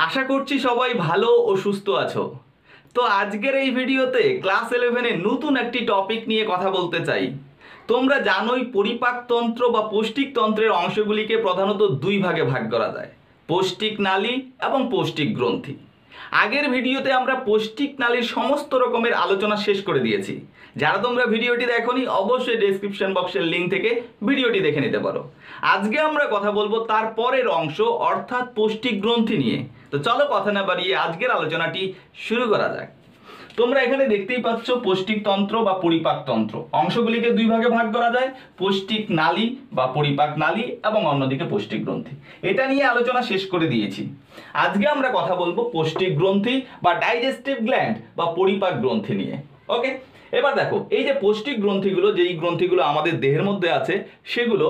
আশা করছি সবাই ভালো ও সুস্থ আছো। তো আজকের এই ভিডিওতে ক্লাস 11-এর নতুন একটি টপিক নিয়ে কথা বলতে চাই। তোমরা জানোই পরিপাকতন্ত্র বা পৌষ্টিকতন্ত্রের অংশগুলিকে প্রধানত দুই ভাগে ভাগ করা যায়, পৌষ্টিক নালী এবং পৌষ্টিক গ্রন্থি। আগের ভিডিওতে আমরা পৌষ্টিক নালীর সমস্ত রকমের আলোচনা শেষ করে দিয়েছি। যারা তোমরা ভিডিওটি দেখোনি অবশ্যই ডেসক্রিপশন বক্সের লিঙ্ক থেকে ভিডিওটি দেখে নিতে পারো। আজকে আমরা কথা বলবো তার পরের অংশ অর্থাৎ পৌষ্টিক গ্রন্থি নিয়ে। তো চলো কথা না বাড়িয়ে আজকের আলোচনাটি শুরু করা যাক। তোমরা এখানে দেখতেই পাচ্ছ পৌষ্টিকতন্ত্র বা পরিপাকতন্ত্র অংশগুলিকে দুই ভাগে ভাগ করা যায়, পৌষ্টিক নালী বা পরিপাক নালী এবং অন্যদিকে পৌষ্টিক গ্রন্থি। এটা নিয়ে আলোচনা শেষ করে দিয়েছি। আজকে আমরা কথা বলবো পৌষ্টিক গ্রন্থি বা ডাইজেস্টিভ গ্ল্যান্ড বা পরিপাক গ্রন্থি নিয়ে। ওকে, এবার দেখো এই যে পৌষ্টিক গ্রন্থিগুলো, যেই গ্রন্থিগুলো আমাদের দেহের মধ্যে আছে সেগুলো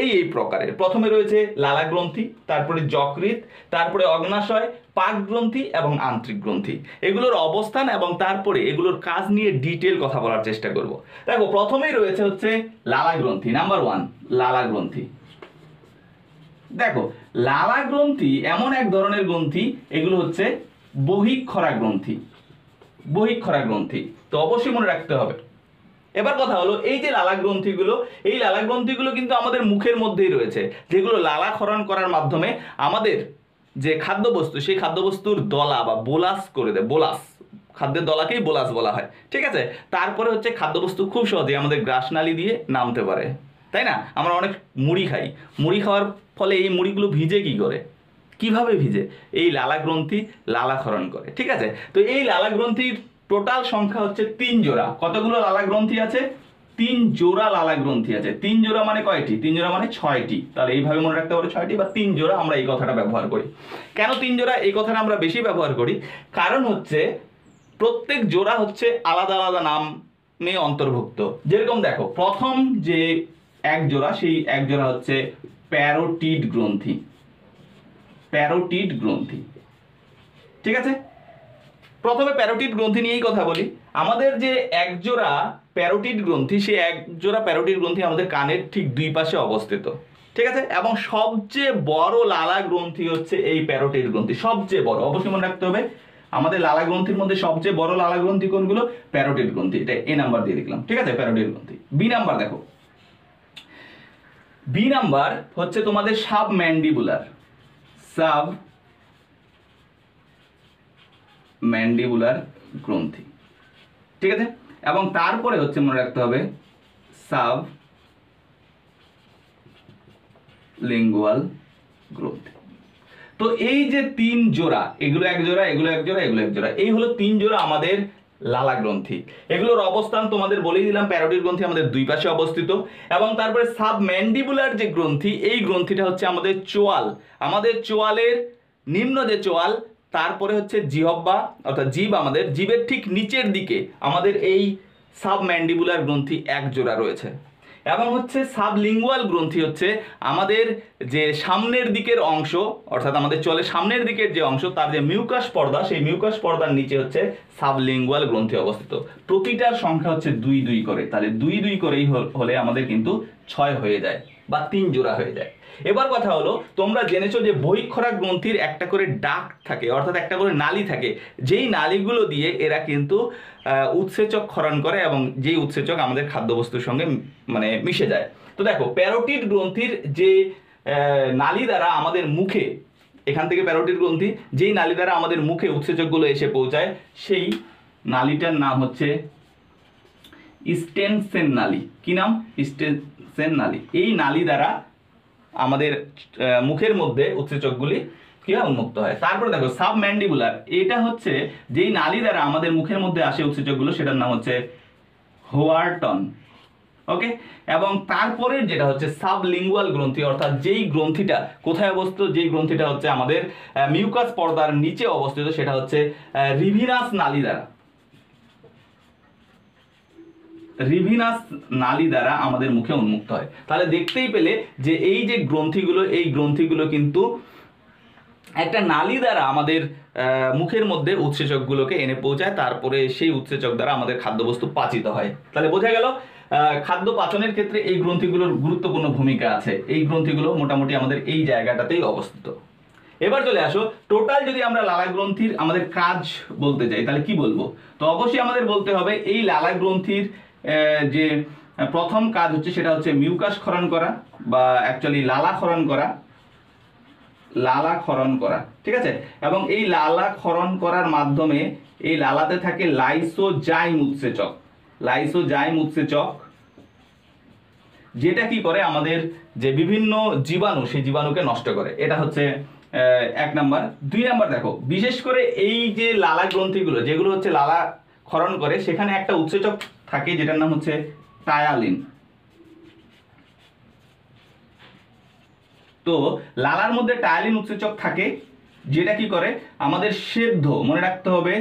এই প্রকারের। প্রথমে রয়েছে লালা গ্রন্থি, তারপরে যকৃৎ, তারপরে অগ্নাশয়, পাক গ্রন্থি এবং আন্ত্রিক গ্রন্থি। এগুলোর অবস্থান এবং তারপরে এগুলোর কাজ নিয়ে ডিটেল কথা বলার চেষ্টা করব। দেখো প্রথমেই রয়েছে হচ্ছে লালা গ্রন্থি। নাম্বার 1 লালা গ্রন্থি। দেখো লালা গ্রন্থি এমন এক ধরনের গ্রন্থি, এগুলো হচ্ছে বহিঃক্ষরা গ্রন্থি। বহিঃক্ষরা গ্রন্থি তো অবশ্যই মনে রাখতে হবে। এবার কথা হলো এই যে লালা গ্রন্থিগুলো, এই লালা গ্রন্থিগুলো কিন্তু আমাদের মুখের মধ্যেই রয়েছে, যেগুলো লালা ক্ষরণ করার মাধ্যমে আমাদের যে খাদ্যবস্তু সেই খাদ্যবস্তুর দলা বা বোলাস করে দেয়। বোলাস, খাদ্যের দলাকেই বোলাস বলা হয়, ঠিক আছে। তারপরে হচ্ছে খাদ্যবস্তু খুব সহজে আমাদের গ্রাসনালী দিয়ে নামতে পারে, তাই না? আমরা অনেক মুড়ি খাই, মুড়ি খাওয়ার ফলে এই মুড়িগুলো ভিজে কি করে, কিভাবে ভিজে? এই লালা গ্রন্থি লালা ক্ষরণ করে, ঠিক আছে। তো এই লালা গ্রন্থির টোটাল সংখ্যা হচ্ছে 3 জোড়া। কতগুলো লালা গ্রন্থি আছে? 3 জোড়া লালা গ্রন্থি আছে। 3 জোড়া মানে কয়টি? 3 জোড়া মানে 6টি। তাহলে এইভাবে মনে রাখতে পারো 6টি বা 3 জোড়া। আমরা এই কথাটা ব্যবহার করি কেন 3 জোড়া? এই কথাটা আমরা বেশি ব্যবহার করি কারণ হচ্ছে প্রত্যেক জোড়া হচ্ছে আলাদা আলাদা নামে অন্তর্ভুক্ত। যেরকম দেখো প্রথম যে এক জোড়া, সেই এক জোড়া হচ্ছে প্যারোটিড গ্রন্থি। প্যারোটিড গ্রন্থি, ঠিক আছে। প্রথমে প্যারোটিড গ্রন্থি নিয়েই কথা বলি। আমাদের যে একজোড়া প্যারোটিড গ্রন্থি, সেই একজোড়া প্যারোটিড গ্রন্থি আমাদের কানের ঠিক দুই পাশে অবস্থিত, ঠিক আছে। এবং সবচেয়ে বড় লালা গ্রন্থি হচ্ছে এই প্যারোটিড গ্রন্থি, সবচেয়ে বড়। অবশ্যই মনে রাখতে হবে আমাদের লালা গ্রন্থির মধ্যে সবচেয়ে বড় লালা গ্রন্থি কোনগুলো? প্যারোটিড গ্রন্থি। এটা এ নাম্বার দিয়ে লিখলাম, ঠিক আছে, প্যারোটিড গ্রন্থি। বি নাম্বার দেখো, বি নাম্বার হচ্ছে তোমাদের সাবম্যান্ডিবুলার। ম্যান্ডিবুলার গ্রন্থি, ঠিক আছে। এবং তারপরে হচ্ছে মনে রাখতে হবে সাব লিঙ্গুয়াল গ্রন্থি। তো এই যে 3 জোড়া, এগুলো এক জোড়া, এগুলো এক জোড়া, এগুলো এক জোড়া, এই হলো 3 জোড়া আমাদের লালা গ্রন্থি। এগুলোর অবস্থান তোমাদের বলেই দিলাম, প্যারোটিড গ্রন্থি আমাদের দুই পাশে অবস্থিত। এবং তারপরে সাবম্যান্ডিবুলার যে গ্রন্থি, এই গ্রন্থিটা হচ্ছে আমাদের চোয়াল। আমাদের চোয়ালের নিম্ন যে চোয়াল, তারপরে হচ্ছে জিহ্বা অর্থাৎ জিভ, আমাদের জিভের ঠিক নিচের দিকে আমাদের এই সাবম্যান্ডিবুলার গ্রন্থি এক জোড়া রয়েছে। এবং হচ্ছে সাবলিঙ্গুয়াল গ্রন্থি হচ্ছে আমাদের যে সামনের দিকের অংশ, অর্থাৎ আমাদের চলে সামনের দিকের যে অংশ, তার যে মিউকাস পর্দা, সেই মিউকাস পর্দার নিচে হচ্ছে সাবলিঙ্গুয়াল গ্রন্থি অবস্থিত। প্রতিটার সংখ্যা হচ্ছে 2 2 করে। তাহলে 2 2 করেই হলে আমাদের কিন্তু 6 হয়ে যায় বা 3 জোড়া হয়ে যায়। এবার কথা হলো, তোমরা জেনেছো যে বহিঃক্ষরা গ্রন্থির একটা করে ডাক্ট থাকে, অর্থাৎ একটা করে নালী থাকে, যেই নালীগুলো দিয়ে এরা কিন্তু উৎসেচক ক্ষরণ করে এবং যেই উৎসেচক আমাদের খাদ্যবস্তুর সঙ্গে মানে মিশে যায়। তো দেখো প্যারোটিড গ্রন্থির যে নালী দ্বারা আমাদের মুখে, এখান থেকে প্যারোটিড গ্রন্থি যেই নালী দ্বারা আমাদের মুখে উৎসেচকগুলো এসে পৌঁছায়, সেই নালীটার নাম হচ্ছে স্টেনসেন নালী। কি নাম? স্টেনসেন নালী। এই নালী দ্বারা আমাদের মুখের মধ্যে উৎসেচকগুলি কিভাবে উন্মুক্ত হয়। তারপরে দেখো সাবম্যান্ডিবুলার, এটা হচ্ছে যেই নালী দ্বারা আমাদের মুখের মধ্যে আসে উৎসেচকগুলো, সেটার নাম হচ্ছে হোয়ার্টন। ওকে, এবং তারপরের যেটা হচ্ছে সাবলিঙ্গুয়াল গ্রন্থি, অর্থাৎ যেই গ্রন্থিটা কোথায় অবস্থিত, যেই গ্রন্থিটা হচ্ছে আমাদের মিউকাস পর্দার নিচে অবস্থিত, সেটা হচ্ছে রিভিনাস নালী দ্বারা। রিভিনাস নালী দ্বারা আমাদের মুখে উন্মুক্ত হয়। তাহলে দেখতেই পেলে যে এই যে গ্রন্থিগুলো, এই গ্রন্থিগুলো কিন্তু একটা নালী দ্বারা আমাদের মুখের মধ্যে উৎসেচকগুলোকে এনে পৌঁছায়, তারপরে সেই উৎসেচক দ্বারা আমাদের খাদ্যবস্তু পাচিত হয়। তাহলে বোঝা গেল খাদ্য পাচনের ক্ষেত্রে এই গ্রন্থিগুলোর গুরুত্বপূর্ণ ভূমিকা আছে। এই গ্রন্থিগুলো মোটামুটি আমাদের এই জায়গাটাতেই অবস্থিত। এবার চলে আসো টোটাল যদি আমরা লালা গ্রন্থির আমাদের কাজ বলতে চাই তাহলে কি বলবো। তো অবশ্যই আমাদের বলতে হবে এই লালা গ্রন্থির যে প্রথম কাজ হচ্ছে সেটা হচ্ছে মিউকাস ক্ষরণ করা বা অ্যাকচুয়ালি লালা ক্ষরণ করা, লালা ক্ষরণ করা, ঠিক আছে। এবং এই লালা ক্ষরণ করার মাধ্যমে এই লালাতে থাকে লাইসোজাইম উৎসেচক, লাইসোজাইম উৎসেচক, যেটা কি করে আমাদের যে বিভিন্ন জীবাণু সেই জীবাণুকে নষ্ট করে। এটা হচ্ছে 1 নাম্বার। 2 নাম্বার দেখো, বিশেষ করে এই যে লালা গ্রন্থিগুলো যেগুলো হচ্ছে লালা ক্ষরণ করে সেখানে একটা উৎসেচক থাকে যেটার নাম হচ্ছে টায়ালিন। তো লালার মধ্যে টায়ালিন উৎসেচক থাকে যেটা কি করে আমাদের সেদ্ধ, মনে রাখতে হবে,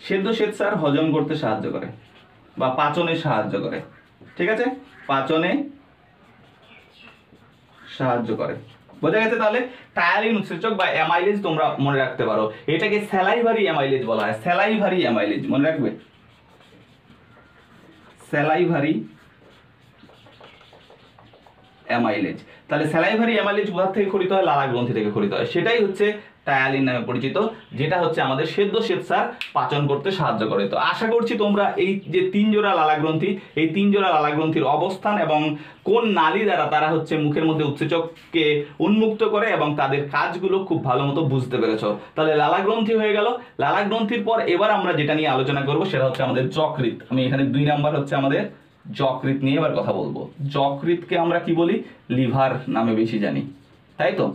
সেদ্ধ শ্বেতসার হজম করতে সাহায্য করে বা পাচনে সাহায্য করে, ঠিক আছে, পাচনে সাহায্য করে। বোঝা গেছে? তাহলে টায়ালিন উৎসেচক বা অ্যামাইলেজ তোমরা মনে রাখতে পারো। এটাকে স্যালাইভারি অ্যামাইলেজ বলা হয়, স্যালাইভারি অ্যামাইলেজ মনে রাখবে, স্যালাইভারি অ্যামাইলেজ। তাহলে স্যালাইভারি অ্যামাইলেজ কোথা থেকে খরিত হয়? লালা গ্রন্থি থেকে খরিত হয়। সেটাই হচ্ছে টায়ালিন নামে পরিচিত, যেটা হচ্ছে আমাদের সেদ্ধ শ্বেতসার পাচন করতে সাহায্য করে। তো আশা করছি তোমরা এই যে 3 জোড়া লালা গ্রন্থি, এই 3 জোড়া লালা গ্রন্থির অবস্থান এবং কোন নালী দ্বারা তারা হচ্ছে মুখের মধ্যে উৎসেচককে উন্মুক্ত করে এবং তাদের কাজগুলো খুব ভালো মতো বুঝতে পেরেছো। তাহলে লালা গ্রন্থি হয়ে গেল। লালা গ্রন্থির পর এবার আমরা যেটা নিয়ে আলোচনা করব সেটা হচ্ছে আমাদের যকৃৎ। আমি এখানে 2 নাম্বার হচ্ছে আমাদের যকৃৎ নিয়ে এবার কথা বলবো। যকৃৎকে আমরা কি বলি? লিভার নামে বেশি জানি, তাই তো।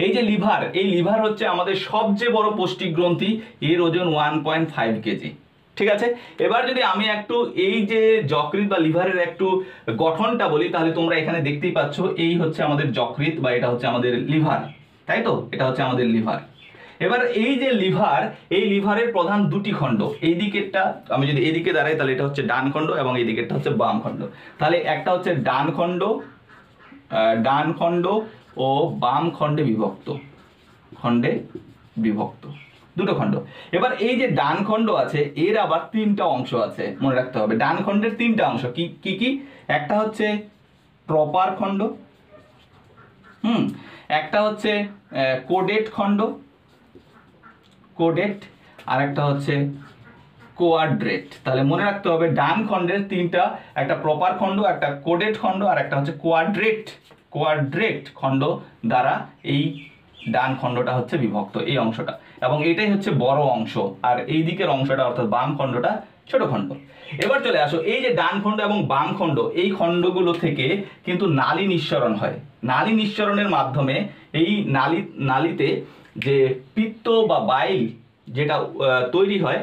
এই যে লিভার, এই লিভার হচ্ছে আমাদের সবচেয়ে বড় পৌষ্টিক গ্রন্থি, এর ওজন 1.5 কেজি, ঠিক আছে। এবার যদি আমি একটু এই যে যকৃৎ বা লিভারের একটু গঠনটা বলি তাহলে তোমরা এখানে দেখতেই পাচ্ছ, এই হচ্ছে আমাদের যকৃৎ বা এটা হচ্ছে আমাদের লিভার, তাই তো, এটা হচ্ছে আমাদের লিভার। এবার এই যে লিভার, এই লিভারের প্রধান 2টি খণ্ড, এই দিকেরটা আমি যদি এদিকে দাঁড়াই তাহলে এটা হচ্ছে ডান খণ্ড এবং এই দিকেরটা হচ্ছে বাম খণ্ড। তাহলে একটা হচ্ছে ডান খণ্ড ও বাম খণ্ডে বিভক্ত, খণ্ডে বিভক্ত, 2টো খণ্ড। এবার এই যে ডান খণ্ড আছে এর আবার 3টা অংশ আছে, মনে রাখতে হবে। ডান খণ্ডের 3টা অংশ কি কি? একটা হচ্ছে প্রপার খণ্ড, একটা হচ্ছে কোডেট খণ্ড, কোডেট, আর একটা হচ্ছে কোয়াড্রেট। তাহলে মনে রাখতে হবে ডান খণ্ডের 3টা, একটা প্রপার খণ্ড, একটা কোডেট খণ্ড আর একটা হচ্ছে কোয়াড্রেট খণ্ড দ্বারা এই ডান খণ্ডটা হচ্ছে বিভক্ত, এই অংশটা, এবং এটাই হচ্ছে বড় অংশ আর এই দিকের অংশটা অর্থাৎ বাম খণ্ডটা ছোট খণ্ড। এবার চলে আসো, এই যে ডান খণ্ড এবং বাম খণ্ড, এই খণ্ডগুলো থেকে কিন্তু নালী নিঃসরণ হয়। নালী নিঃসরণের মাধ্যমে এই নালীতে যে পিত্ত বা বাইল যেটা তৈরি হয়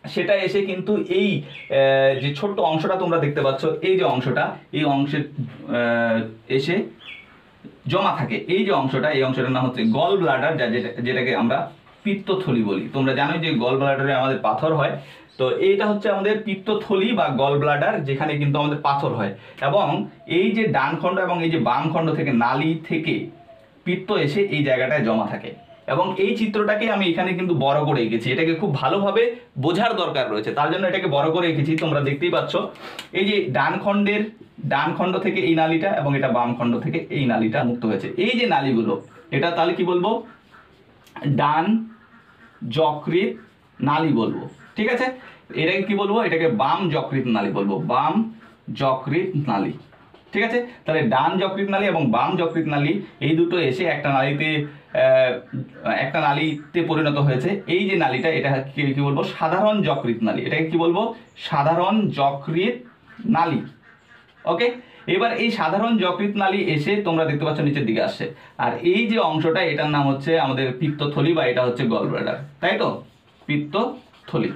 সেটা এসে কিন্তু এই যে ছোট্ট অংশটা তোমরা দেখতে পাচ্ছ, এই যে অংশটা, এই অংশে এসে জমা থাকে। এই যে অংশটা, এই অংশটার নাম হচ্ছে গল ব্লাডার, যেটাকে আমরা পিত্তথলি বলি। তোমরা জানো যে গল ব্লাডারে আমাদের পাথর হয়, তো এইটা হচ্ছে আমাদের পিত্তথলি বা গল ব্লাডার, যেখানে কিন্তু আমাদের পাথর হয়। এবং এই যে ডান খণ্ড এবং এই যে বাম খণ্ড থেকে নালী থেকে পিত্ত এসে এই জায়গাটায় জমা থাকে। এবং এই চিত্রটাকে আমি এখানে কিন্তু বড় করে এঁকেছি, এটাকে খুব ভালোভাবে বোঝার দরকার রয়েছে, তার জন্য এটাকে বড় করে এঁকেছি। তোমরা দেখতেই পাচ্ছ এই যে ডান খণ্ড থেকে এই নালীটা এবং এটা বাম খণ্ড থেকে এই নালীটা মুক্ত হয়েছে। এই যে নালীগুলো, এটা তাহলে কি বলবো? ডান যকৃৎ নালী বলবো, ঠিক আছে। এটাকে কি বলবো? এটাকে বাম যকৃৎ নালী বলবো, বাম যকৃৎ নালী, ঠিক আছে। তাহলে ডান যকৃৎ নালী এবং বাম যকৃৎ নালী এই দুটো এসে একটা নালীতে পরিণত হয়েছে। এই যে নালীটা, এটা কি বলবো? সাধারণ যকৃৎ নালী। এটাকে কি বলবো? সাধারণ যকৃৎ নালী, ওকে। এবার এই সাধারণ যকৃৎ নালী এসে তোমরা দেখতে পাচ্ছ নিচের দিকে আসছে, আর এই যে অংশটা এটার নাম হচ্ছে আমাদের পিত্তথলি বা এটা হচ্ছে গল ব্লাডার, তাই তো, পিত্তথলি।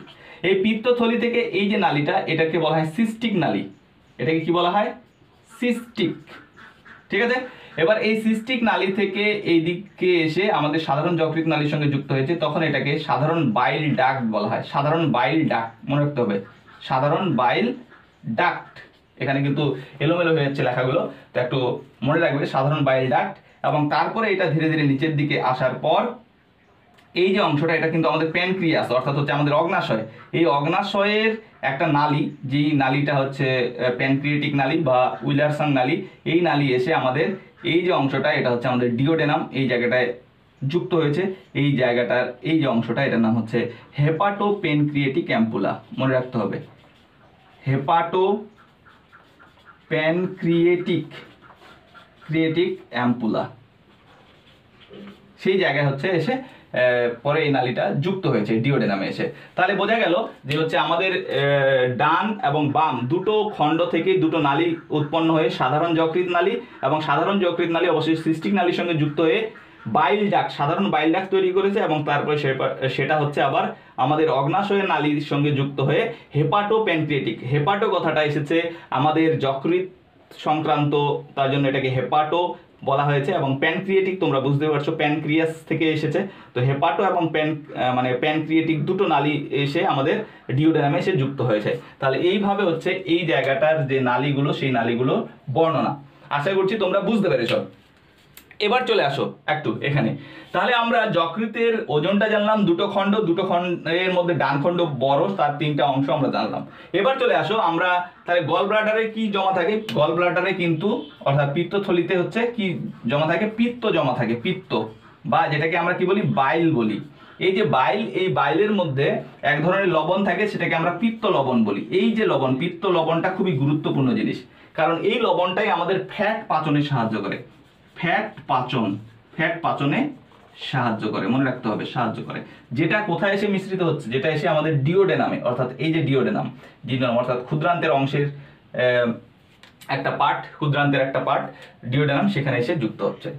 এই পিত্তথলি থেকে এই যে নালীটা, এটাকে বলা হয় সিস্টিক নালী। এটাকে কি বলা হয়? সিস্টিক, ঠিক আছে। এবার এই সিস্টিক নালী থেকে এই দিকে এসে আমাদের সাধারণ যকৃৎ নালীর সঙ্গে যুক্ত হয়েছে, তখন এটাকে সাধারণ বাইল ডাক্ট বলা হয়। সাধারণ বাইল ডাক্ট মনে রাখতে হবে, সাধারণ বাইল ডাক্ট। এখানে কিন্তু এলোমেলো হয়ে যাচ্ছে লেখাগুলো, তো একটু মনে রাখবে, সাধারণ বাইল ডাক্ট। এবং তারপরে এটা ধীরে ধীরে নিচের দিকে আসার পর এই যে অংশটা, এটা কিন্তু আমাদের প্যানক্রিয়াস অর্থাৎ হচ্ছে আমাদের অগ্নাশয়। এই অগ্নাশয়ের একটা নালী, যেই নালীটা হচ্ছে প্যানক্রিয়েটিক নালী বা উইলারসান নালী, এই নালী এসে আমাদের এই যে অংশটা এটা হচ্ছে আমাদের ডিওডেনাম, এই জায়গাটায় যুক্ত হয়েছে। এই জায়গাটার এই যে অংশটা এটার নাম হচ্ছে হেপাটো প্যানক্রিয়েটিক অ্যাম্পুলা, মনে রাখতে হবে হেপাটো প্যানক্রিয়েটিক অ্যাম্পুলা। সেই জায়গায় হচ্ছে এসে পরে এই নালীটা যুক্ত হয়েছে ডিওডেনামে এসে। তাহলে বোঝা গেল যে হচ্ছে আমাদের ডান এবং বাম দুটো খণ্ড থেকে দুটো নালী উৎপন্ন হয়ে সাধারণ যকৃৎ নালী, এবং সাধারণ যকৃৎ নালী অবশ্যই সিস্টিক নালীর সঙ্গে যুক্ত হয়ে বাইল ডাক্ট, সাধারণ বাইল ডাক্ট তৈরি করেছে, এবং তারপরে সেটা হচ্ছে আবার আমাদের অগ্নাশয়ের নালীর সঙ্গে যুক্ত হয়ে হেপাটো প্যানক্রিয়েটিক। হেপাটো কথাটা এসেছে আমাদের যকৃৎ সংক্রান্ত, তার জন্য এটাকে হেপাটো বলা হয়েছে, এবং প্যানক্রিয়েটিক তোমরা বুঝতে পারছো প্যানক্রিয়াস থেকে এসেছে। তো হেপাটো এবং প্যানক্রিয়েটিক দুটো নালী এসে আমাদের ডিওডেনামে এসে যুক্ত হয়েছে। তাহলে এইভাবে হচ্ছে এই জায়গাটার যে নালীগুলো সেই নালীগুলো বর্ণনা। আশা করছি তোমরা বুঝতে পেরেছো। এবার চলে আসো একটু এখানে। তাহলে আমরা যকৃতের ওজনটা জানলাম, দুটো খণ্ডের মধ্যে ডান খণ্ড বড়, তার 3টা অংশ আমরা জানলাম। এবার চলে আসো আমরা তাহলে গল ব্লাডারে কি জমা থাকে। গল ব্লাডারে কিন্তু অর্থাৎ পিত্তথলিতে হচ্ছে কি জমা থাকে, পিত্ত জমা থাকে, পিত্ত বা যেটাকে আমরা কি বলি বাইল বলি। এই যে বাইল, এই বাইলের মধ্যে এক ধরনের লবণ থাকে, সেটাকে আমরা পিত্ত লবণ বলি। এই যে লবণ, পিত্ত লবণটা খুবই গুরুত্বপূর্ণ জিনিস, কারণ এই লবণটাই আমাদের ফ্যাট পাচনে সাহায্য করে। ফ্যাট পাচনে সাহায্য করে, মনে রাখতে হবে সাহায্য করে। যেটা কোথায় এসে মিশ্রিত হচ্ছে, যেটা এসে আমাদের ডিওডেনামে, অর্থাৎ এই যে ডিওডেনাম অর্থাৎ ক্ষুদ্রান্তের অংশের একটা পার্ট, ক্ষুদ্রান্তের একটা পার্ট ডিওডেনাম, সেখানে এসে যুক্ত হচ্ছে।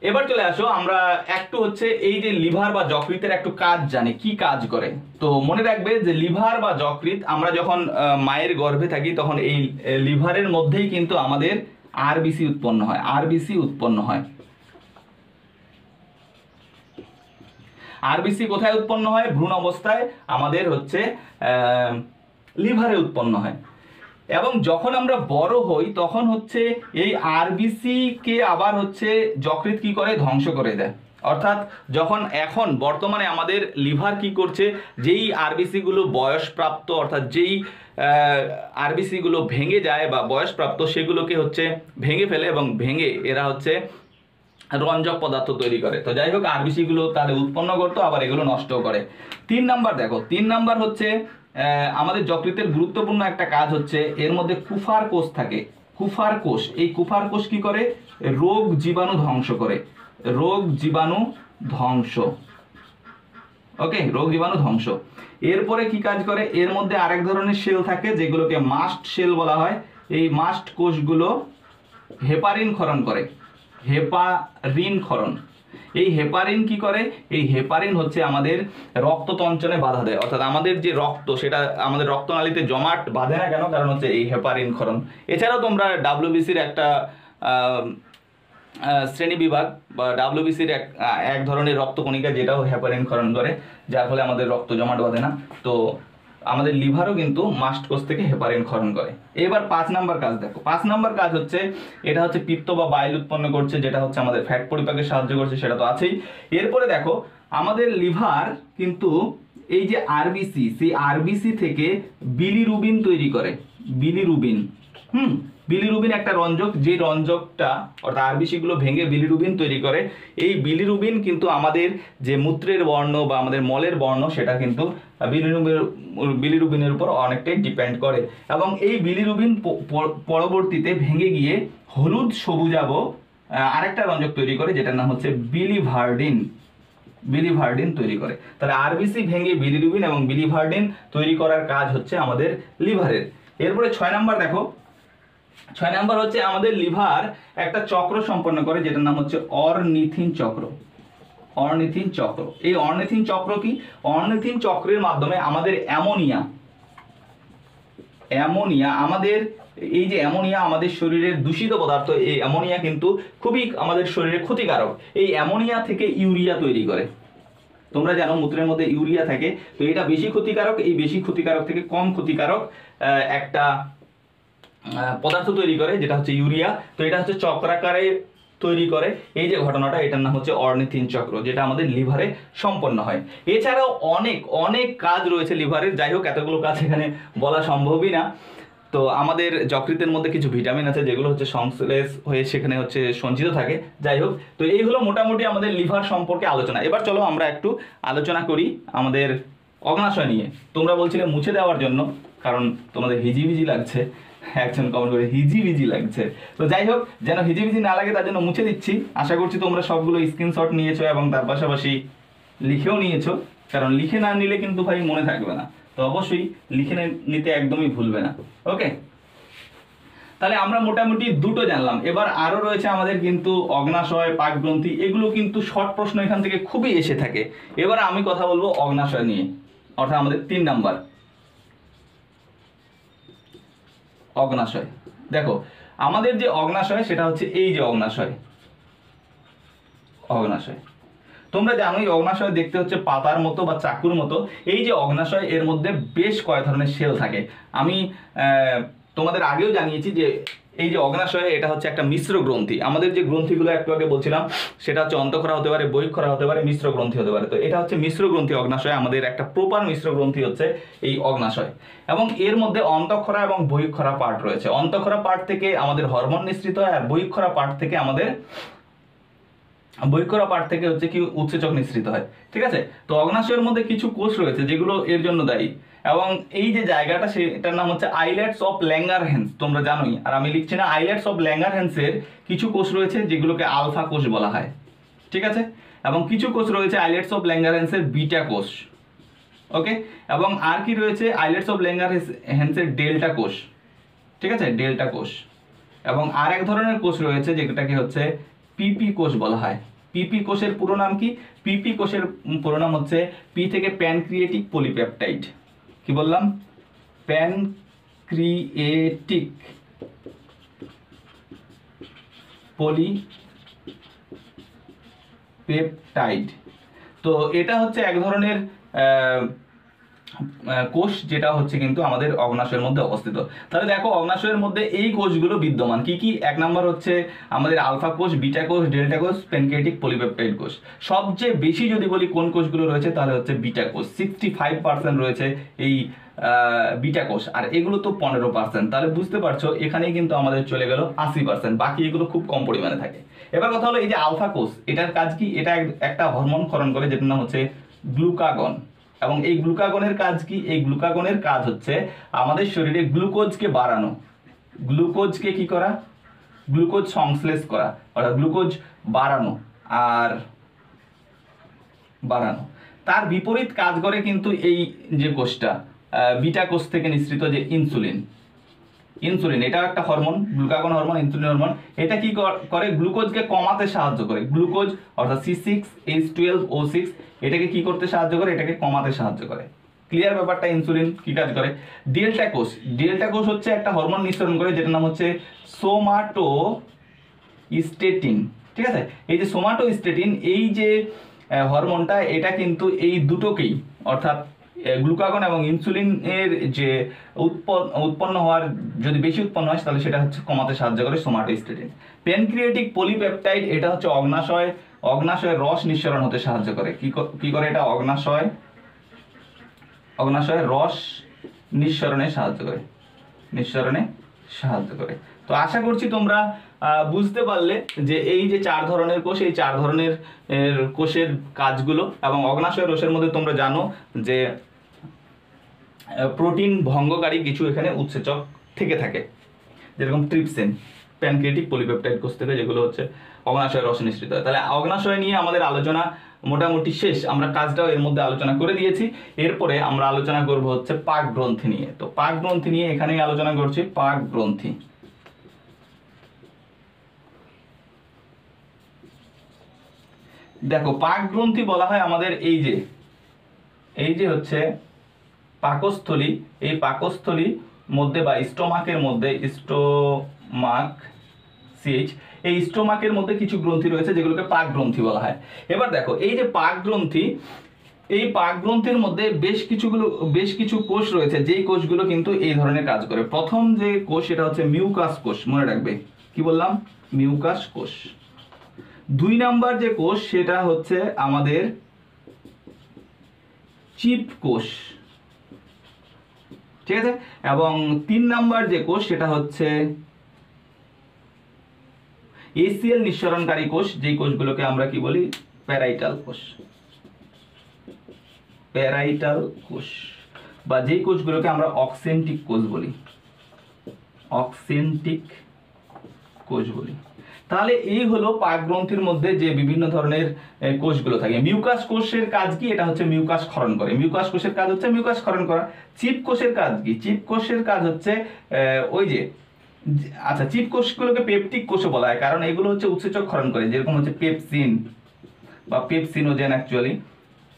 এবার চলে আসো আমরা একটু হচ্ছে এই যে লিভার বা যকৃতের একটু কাজ জানি, কি কাজ করে। তো মনে রাখবে যে লিভার বা যকৃৎ, আমরা যখন মায়ের গর্ভে থাকি তখন এই লিভারের মধ্যেই কিন্তু আমাদের আরবিসি উৎপন্ন হয়। আরবিসি কোথায় উৎপন্ন হয়? ভ্রূণ অবস্থায় আমাদের হচ্ছে লিভারে উৎপন্ন হয়, এবং যখন আমরা বড় হই তখন হচ্ছে এই আরবিসি কে আবার হচ্ছে যকৃৎ কি করে, ধ্বংস করে দেয়। অর্থাৎ যখন এখন বর্তমানে আমাদের লিভার কি করছে, যেই আরবিসি গুলো বয়সপ্রাপ্ত, অর্থাৎ যেই আরবিসি গুলো ভেঙে যায় বা বয়সপ্রাপ্ত, সেগুলোকে হচ্ছে ভেঙে ফেলে, এবং ভেঙে এরা হচ্ছে রঞ্জক পদার্থ তৈরি করে। তো যাই হোক, আরবিসি গুলো তাহলে উৎপন্ন করতো, আবার এগুলো নষ্ট করে। 3 নাম্বার দেখো, 3 নাম্বার হচ্ছে আমাদের যকৃতের গুরুত্বপূর্ণ একটা কাজ হচ্ছে এর মধ্যে কুফার কোষ থাকে। কুফার কোষ, এই কুফার কোষ কি করে, রোগ জীবাণু ধ্বংস করে। রোগ জীবাণু ধ্বংস, ওকে, রোগ জীবাণু ধ্বংস। এরপরে কি কাজ করে, এর মধ্যে আরেক ধরনের সেল থাকে যেগুলোকে মাস্ট সেল বলা হয়। এই মাস্ট কোষগুলো হেপারিন ক্ষরণ করে। হেপারিন ক্ষরণ, এই হেপারিন কি করে, এই হেপারিন হচ্ছে আমাদের রক্ততঞ্চনে বাধা দেয়। অর্থাৎ আমাদের যে রক্ত, সেটা আমাদের রক্তনালীতে জমাট বাঁধে না কেন, কারণ হচ্ছে এই হেপারিন ক্ষরণ। এছাড়াও তোমরা ডাব্লিউবিসির একটা শ্রেণী বিভাগ বা ডাব্লিউবিসির এক ধরনের রক্তকণিকা যেটাও হেপারিন ক্ষরণ করে, যার ফলে আমাদের রক্ত জমাট বাঁধে না। তো আমাদের লিভারও কিন্তু মাস্ট কোষ থেকে হেপারিন ক্ষরণ করে। এবার 5 নাম্বার কাজ দেখো। 5 নাম্বার কাজ হচ্ছে এটা হচ্ছে পিত্ত বা বাইল উৎপন্ন করছে, যেটা হচ্ছে আমাদের ফ্যাট পরিপাকে সাহায্য করছে, সেটা তো আছেই। এরপরে দেখো আমাদের লিভার কিন্তু এই যে আরবিসি, সেই আরবিসি থেকে বিলিরুবিন তৈরি করে। বিলিরুবিন, বিলিরুবিন একটা রঞ্জক, যে রঞ্জকটা অর্থাৎ আরবিসি গুলো ভেঙে বিলিরুবিন তৈরি করে। এই বিলিরুবিন কিন্তু আমাদের যে মূত্রের বর্ণ বা আমাদের মলের বর্ণ, সেটা কিন্তু বিলিরুবিনের উপর অনেকটাই ডিপেন্ড করে, এবং এই বিলিরুবিন পরবর্তীতে ভেঙে গিয়ে হলুদ সবুজাভ আরেকটা রঞ্জক তৈরি করে, যেটার নাম হচ্ছে বিলিভার্ডিন তৈরি করে। তাহলে আরবিসি ভেঙে বিলিরুবিন এবং বিলিভার্ডিন তৈরি করার কাজ হচ্ছে আমাদের লিভারের। এরপরে 6 নাম্বার দেখো। 6 নাম্বার হচ্ছে আমাদের লিভার একটা চক্র সম্পন্ন করে, যেটার নাম হচ্ছে অর্নিথিন চক্র। অর্নিথিন চক্র, এই অর্নিথিন চক্র কি, অর্নিথিন চক্রের মাধ্যমে আমাদের অ্যামোনিয়া, আমাদের এই যে অ্যামোনিয়া আমাদের শরীরের দূষিত পদার্থ, এই অ্যামোনিয়া কিন্তু খুবই আমাদের শরীরে ক্ষতিকারক। এই অ্যামোনিয়া থেকে ইউরিয়া তৈরি করে। তোমরা জানো মূত্রের মধ্যে ইউরিয়া থাকে, তো এটা বেশি ক্ষতিকারক। এই বেশি ক্ষতিকারক থেকে কম ক্ষতিকারক একটা পদার্থ তৈরি করে, যেটা হচ্ছে ইউরিয়া। তো এটা হচ্ছে চক্রাকারে তৈরি করে। এই যে ঘটনাটা, এটার নাম হচ্ছে অর্নিথিন চক্র, যেটা আমাদের লিভারে সম্পন্ন হয়। এছাড়াও অনেক কাজ রয়েছে লিভারের। যাই হোক, এতগুলো কাজ এখানে বলা সম্ভবই না। তো আমাদের যকৃতের মধ্যে কিছু ভিটামিন আছে যেগুলো হচ্ছে সংশ্লেষ হয়ে সেখানে হচ্ছে সঞ্চিত থাকে। যাই হোক, তো এই হলো মোটামুটি আমাদের লিভার সম্পর্কে আলোচনা। এবার চলো আমরা একটু আলোচনা করি আমাদের অগ্নাশয় নিয়ে। তোমরা বলছিলে মুছে দেওয়ার জন্য, কারণ তোমাদের হিজিবিজি লাগছে, একজন কমেন্ট করে হিজিবিজি লাগছে। তো যাই হোক, যেন হিজিবিজি না লাগে তার জন্য মুছে দিচ্ছি। আশা করছি তোমরা সবগুলো স্ক্রিনশট নিয়েছো এবং তার পাশাপাশি লিখেও নিয়েছো, কারণ লিখে না নিলে কিন্তু ভাই মনে থাকবে না। তো অবশ্যই লিখে নিতে একদমই ভুলবে না। ওকে, তাহলে আমরা মোটামুটি দুটো জানলাম। এবার আরও রয়েছে আমাদের কিন্তু অগ্নাশয়, পাকগ্রন্থি, এগুলো কিন্তু শর্ট প্রশ্ন এখান থেকে খুবই এসে থাকে। এবার আমি কথা বলবো অগ্নাশয় নিয়ে, অর্থাৎ আমাদের 3 নাম্বার অগ্নাশয়। দেখো আমাদের যে অগ্নাশয় সেটা হচ্ছে এই যে অগ্নাশয়। অগ্নাশয় তোমরা জানোই অগ্নাশয় দেখতে হচ্ছে পাতার মতো বা চাকুর মতো। এই যে অগ্নাশয়, এর মধ্যে বেশ কয়েক ধরনের সেল থাকে। আমি তোমাদের আগেও জানিয়েছি যে এই যে অগ্নাশয়, এটা হচ্ছে একটা মিশ্র গ্রন্থি। আমাদের যে গ্রন্থিগুলো একটু আগে বলছিলাম সেটা হচ্ছে অন্তঃক্ষরা হতে পারে, বহিঃক্ষরা হতে পারে, মিশ্র গ্রন্থি হতে পারে। তো এটা হচ্ছে মিশ্র গ্রন্থি অগ্নাশয়। আমাদের একটা প্রপার মিশ্র গ্রন্থি হচ্ছে এই অগ্নাশয়, এবং এর মধ্যে অন্তঃক্ষরা এবং বহিঃক্ষরা পার্ট রয়েছে। অন্তঃক্ষরা পার্ট থেকে আমাদের হরমোন নিঃসৃত হয়, আর বহিঃক্ষরা পার্ট থেকে আমাদের বহিঃক্ষরা পার্ট থেকে হচ্ছে কি উৎসেচক নিঃসৃত হয়। ঠিক আছে, তো অগ্নাশয়ের মধ্যে কিছু কোষ রয়েছে যেগুলো এর জন্য দায়ী, এবং এই যে জায়গাটা সেটার নাম হচ্ছে আইলেটস অফ ল্যাঙ্গারহ্যান্স। তোমরা জানোই, আর আমি লিখছি না। আইলেটস অফ ল্যাঙ্গারহ্যান্সের কিছু কোষ রয়েছে যেগুলোকে আলফা কোষ বলা হয়। ঠিক আছে, এবং কিছু কোষ রয়েছে আইলেটস অফ ল্যাঙ্গারহ্যান্সের বিটা কোষ। ওকে, এবং আর কি রয়েছে আইলেটস অফ ল্যাঙ্গারহ্যান্সের ডেল্টা কোষ। ঠিক আছে, ডেল্টা কোষ। এবং আর এক ধরনের কোষ রয়েছে যেটাকে হচ্ছে পিপি কোষ বলা হয়। পিপি কোষের পুরো নাম কি? পিপি কোষের পুরো নাম হচ্ছে পি থেকে প্যানক্রিয়েটিক পলিপেপটাইড। কি বললাম? Pancreatic polypeptide. তো এটা হচ্ছে এক ধরনের কোষ যেটা হচ্ছে কিন্তু আমাদের অগ্নাশয়ের মধ্যে অবস্থিত। তাহলে দেখো অগ্নাশয়ের মধ্যে এই কোষগুলো বিদ্যমান। কি কি? এক নম্বর হচ্ছে আমাদের আলফা কোষ, বিটা কোষ, ডেল্টা কোষ, প্যানক্রিয়েটিক পলিপেপটাইড কোষ। সবচেয়ে বেশি যদি বলি কোন কোষগুলো রয়েছে তাহলে হচ্ছে বিটা কোষ। 65% রয়েছে এই বিটা কোষ, আর এগুলো তো 15%। তাহলে বুঝতে পারছো এখানেই কিন্তু আমাদের চলে গেল 80%। বাকি এগুলো খুব কম পরিমাণে থাকে। এবার কথা হলো এই যে আলফা কোষ, এটার কাজ কি? এটা একটা হরমোন ক্ষরণ করে যেটার নাম হচ্ছে গ্লুকাগন। এবং এই গ্লুকাগনের কাজ কি? এই গ্লুকাগনের কাজ হচ্ছে আমাদের শরীরে গ্লুকোজকে বাড়ানো। গ্লুকোজকে কি করা? গ্লুকোজ সংশ্লেষ করা, অর্থাৎ গ্লুকোজ বাড়ানো আর বাড়ানো। তার বিপরীত কাজ করে কিন্তু এই যে কোষটা, বিটা কোষ থেকে নিঃসৃত যে ইনসুলিন। ইনসুলিন এটাও একটা hormone, glucagon hormone, insulin hormone. এটা কি করে? গ্লুকোজকে কমাতে সাহায্য করে। গ্লুকোজ অর্থাৎ C6H12O6 এটাকে কি করতে সাহায্য করে? এটাকে কমাতে সাহায্য করে। ক্লিয়ার ব্যাপারটা? ইনসুলিন কি কাজ করে? ডেল্টা কোষ, ডেল্টা কোষ হচ্ছে একটা হরমোন নিঃসরণ করে যেটার নাম হচ্ছে সোমাটোস্টেটিন। ঠিক আছে, এই যে সোমাটোস্টেটিন, এই যে হরমোনটা, এটা কিন্তু এই দুটোকেই, অর্থাৎ গ্লুকাগন এবং ইনসুলিনের যে উৎপন্ন হওয়ার, যদি বেশি উৎপন্ন হয় তাহলে সেটা হচ্ছে কমাতে সাহায্য করে সোমাটোস্টেটিন। প্যানক্রিয়েটিক পলিপেপটাইড এটা হচ্ছে অগ্নাশয়ের রস নিঃসরণ হতে সাহায্য করে। কি করে এটা? অগ্নাশয়ের রস নিঃসরণে সাহায্য করে। তো আশা করছি তোমরা বুঝতে পারলে যে এই যে 4 ধরনের কোষ, এই 4 ধরনের কোষের কাজগুলো। এবং অগ্নাশয় রসের মধ্যে তোমরা জানো যে প্রোটিন ভঙ্গকারী কিছু এখানে উৎসেচক থেকে থাকে, যেরকম ট্রিপসিন, প্যানক্রিয়েটিক পলিপেপটাইড কোষ থেকে, যেগুলো হচ্ছে অগ্নাশয় রস নিঃসৃত হয়। তাহলে অগ্নাশয় নিয়ে আমাদের আলোচনা মোটামুটি শেষ। আমরা কাজটাও এর মধ্যে আলোচনা করে দিয়েছি। এরপরে আমরা আলোচনা করব হচ্ছে পাক গ্রন্থি নিয়ে। তো পাক গ্রন্থি নিয়ে এখানেই আলোচনা করছি। পাক গ্রন্থি, দেখো পাক গ্রন্থি বলা হয় আমাদের এই যে হচ্ছে পাকস্থলী। এই পাকস্থলী মধ্যে বা স্টোমাকের মধ্যে, এই স্টোমাকের মধ্যে কিছু গ্রন্থি রয়েছে যেগুলোকে পাক গ্রন্থি বলা হয়। এবার দেখো এই যে পাক গ্রন্থি, এই পাক গ্রন্থির মধ্যে বেশ কিছু কোষ রয়েছে যেই কোষগুলো কিন্তু এই ধরনের কাজ করে। প্রথম যে কোষ সেটা হচ্ছে মিউকাস কোষ, মনে রাখবে। কি বললাম? মিউকাস কোষ। 2 নাম্বার যে কোষ সেটা হচ্ছে আমাদের চিপ কোষ। ঠিক আছে। এবং 3 নাম্বার যে কোষ সেটা হচ্ছে এসিএল নিঃসরণকারী কোষ, যেই কোষগুলোকে আমরা কি বলি, প্যারাইটাল কোষ। প্যারাইটাল কোষ বা যেই কোষগুলোকে আমরা অক্সেন্টিক কোষ বলি, অক্সেন্টিক কোষ বলি। তাহলে এই হলো পাকগ্রন্থির মধ্যে যে বিভিন্ন ধরনের কোষগুলো থাকে। মিউকাস কোষের কাজ কি? এটা হচ্ছে মিউকাস ক্ষরণ করে। মিউকাস কোষের কাজ হচ্ছে মিউকাস ক্ষরণ করা। চিপ কোষের কাজ কি? চিপ কোষের কাজ হচ্ছে ওই যে, আচ্ছা, চিপ কোষগুলোকে পেপটিক কোষও বলা হয়, কারণ এগুলো হচ্ছে উৎসেচক ক্ষরণ করে, যেরকম হচ্ছে পেপসিন বা পেপসিনোজেন অ্যাকচুয়ালি,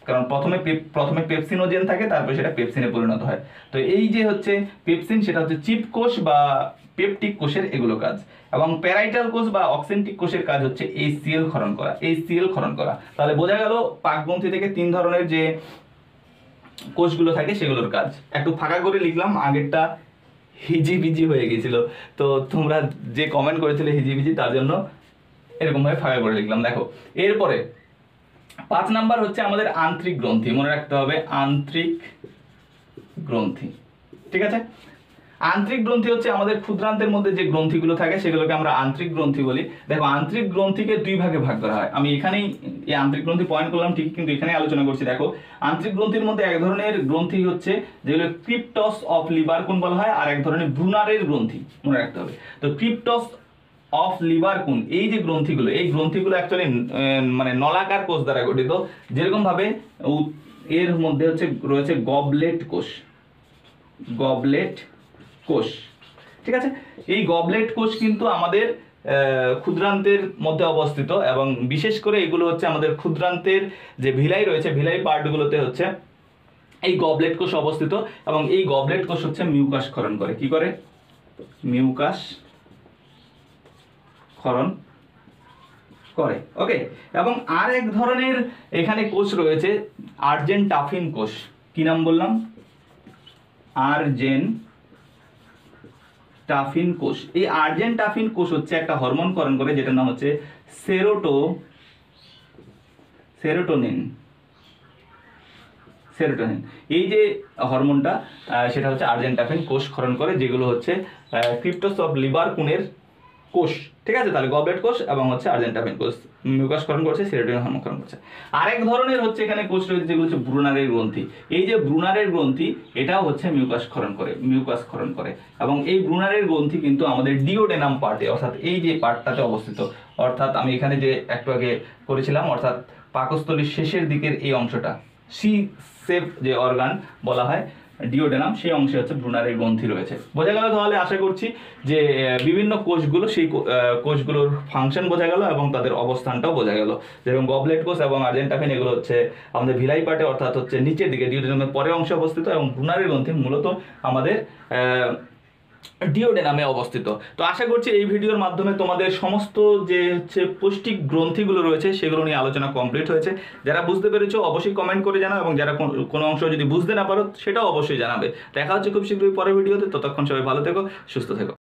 কারণ প্রথমে পেপসিনোজেন থাকে, তারপরে সেটা পেপসিনে পরিণত হয়। তো এই যে হচ্ছে পেপসিন, সেটা হচ্ছে চিপ কোষ বা পেপটিক কোষের এগুলো কাজ। এবং প্যারাইটাল কোষ বা অক্সেন্টিক কোষের কাজ হচ্ছে এইচসিএল ক্ষরণ করা, এইচসিএল ক্ষরণ করা। তাহলে বোঝা গেল পাকগ্রন্থি থেকে 3 ধরনের যে কোষগুলো থাকে সেগুলোর কাজ। একটু ফাঁকা করে লিখলাম, আগেরটা হিজিবিজি হয়ে গেছিল, তো তোমরা যে কমেন্ট করেছিলে হিজিবিজি, তার জন্য এরকম ভাবে ফাঁকা করে লিখলাম। দেখো এরপরে 5 নাম্বার হচ্ছে আমাদের আন্তরিক গ্রন্থি। মনে রাখতে হবে আন্তরিক গ্রন্থি, ঠিক আছে। আন্তরিক গ্রন্থি হচ্ছে আমাদের ক্ষুদ্রান্তের মধ্যে যে গ্রন্থিগুলো থাকে সেগুলোকে আমরা আন্তরিক গ্রন্থি বলি। দেখো আন্তরিক গ্রন্থিকে 2 ভাগে ভাগ করা হয়। আমি এখানেই এই আন্তরিক গ্রন্থি পয়েন্ট করলাম ঠিক, কিন্তু এখানে আলোচনা করছি। দেখো আন্তরিক গ্রন্থির মধ্যে এক ধরনের গ্রন্থি হচ্ছে যেগুলো ক্রিপ্টস অফ লিবারকুন বলা হয়, আর এক ধরনের ব্রুনারের গ্রন্থি, মনে রাখতে হবে। তো ক্রিপ্টস অফ লিবারকুন এই যে গ্রন্থিগুলো, এই গ্রন্থিগুলো অ্যাকচুয়ালি মানে নলাকার কোষ দ্বারা গঠিত। যেরকম ভাবে এর মধ্যে হচ্ছে রয়েছে গবলেট কোষ, গবলেট কোষ, ঠিক আছে। এই গবলেট কোষ কিন্তু আমাদের ক্ষুদ্রান্তের মধ্যে অবস্থিত, এবং বিশেষ করে এগুলো হচ্ছে আমাদের ক্ষুদ্রান্তের যে ভিলাই রয়েছে, ভিলাই পার্টগুলোতে হচ্ছে এই গবলেট কোষ অবস্থিত। এবং এই গবলেট কোষ হচ্ছে মিউকাস ক্ষরণ করে। কি করে? মিউকাস ক্ষরণ করে, ওকে। এবং আর এক ধরনের এখানে কোষ রয়েছে আর্জেন্টাফিন কোষ। কি নাম বললাম? আর্জেন্টাফিন কোষ। এই আর্জেন্টাফিন কোষ হচ্ছে একটা হরমোন ক্ষরণ করে, যেটার নাম হচ্ছে সেরোটোনিন। এই যে হরমোনটা, সেটা হচ্ছে আর্জেন্টাফিন কোষ ক্ষরণ করে, যেগুলো হচ্ছে ক্রিপ্টস অফ লিবারকুনের কোষ, ঠিক আছে। তাহলে গবলেট কোষ এবং হচ্ছে আর্জেন্টাফিন কোষ মিউকাস ক্ষরণ করছে, সেরোটোনিন হরমোন ক্ষরণ করছে। আরেক ধরনের হচ্ছে এখানে কোষ রয়েছে যেগুলো হচ্ছে ব্রুনারের গ্রন্থি। এই যে ব্রুনারের গ্রন্থি, এটাও হচ্ছে মিউকাস ক্ষরণ করে। এবং এই ব্রুনারের গ্রন্থি কিন্তু আমাদের ডিওডেনাম পার্টে, অর্থাৎ এই যে পার্টটাতে অবস্থিত। অর্থাৎ আমি এখানে যে একটু আগে করেছিলাম, অর্থাৎ পাকস্থলীর শেষের দিকের এই অংশটা, সি সেপ যে অর্গান বলা হয় ডিওডেনাম, সেই অংশে হচ্ছে ব্রুনারের গ্রন্থি রয়েছে। বোঝা গেল? তাহলে আশা করছি যে বিভিন্ন কোষগুলো, সেই কোষগুলোর ফাংশন বোঝা গেল এবং তাদের অবস্থানটাও বোঝা গেল। যেরকম গবলেট কোষ এবং আর্জেন্টাফিন এগুলো হচ্ছে আমাদের ভিলাই পার্টে, অর্থাৎ হচ্ছে নিচের দিকে ডিওডেনামের পরের অংশে অবস্থিত, এবং ব্রুনারের গ্রন্থি মূলত আমাদের ডিওডেনামে অবস্থিত। তো আশা করছি এই ভিডিওর মাধ্যমে তোমাদের সমস্ত যে হচ্ছে পৌষ্টিক গ্রন্থিগুলো রয়েছে সেগুলো নিয়ে আলোচনা কমপ্লিট হয়েছে। যারা বুঝতে পেরেছো অবশ্যই কমেন্ট করে জানাও, এবং যারা কোনো অংশ যদি বুঝতে না পারো সেটাও অবশ্যই জানাবে। দেখা হচ্ছে খুব শীঘ্রই পরের ভিডিওতে। ততক্ষণ সবাই ভালো থেকো, সুস্থ থেকো।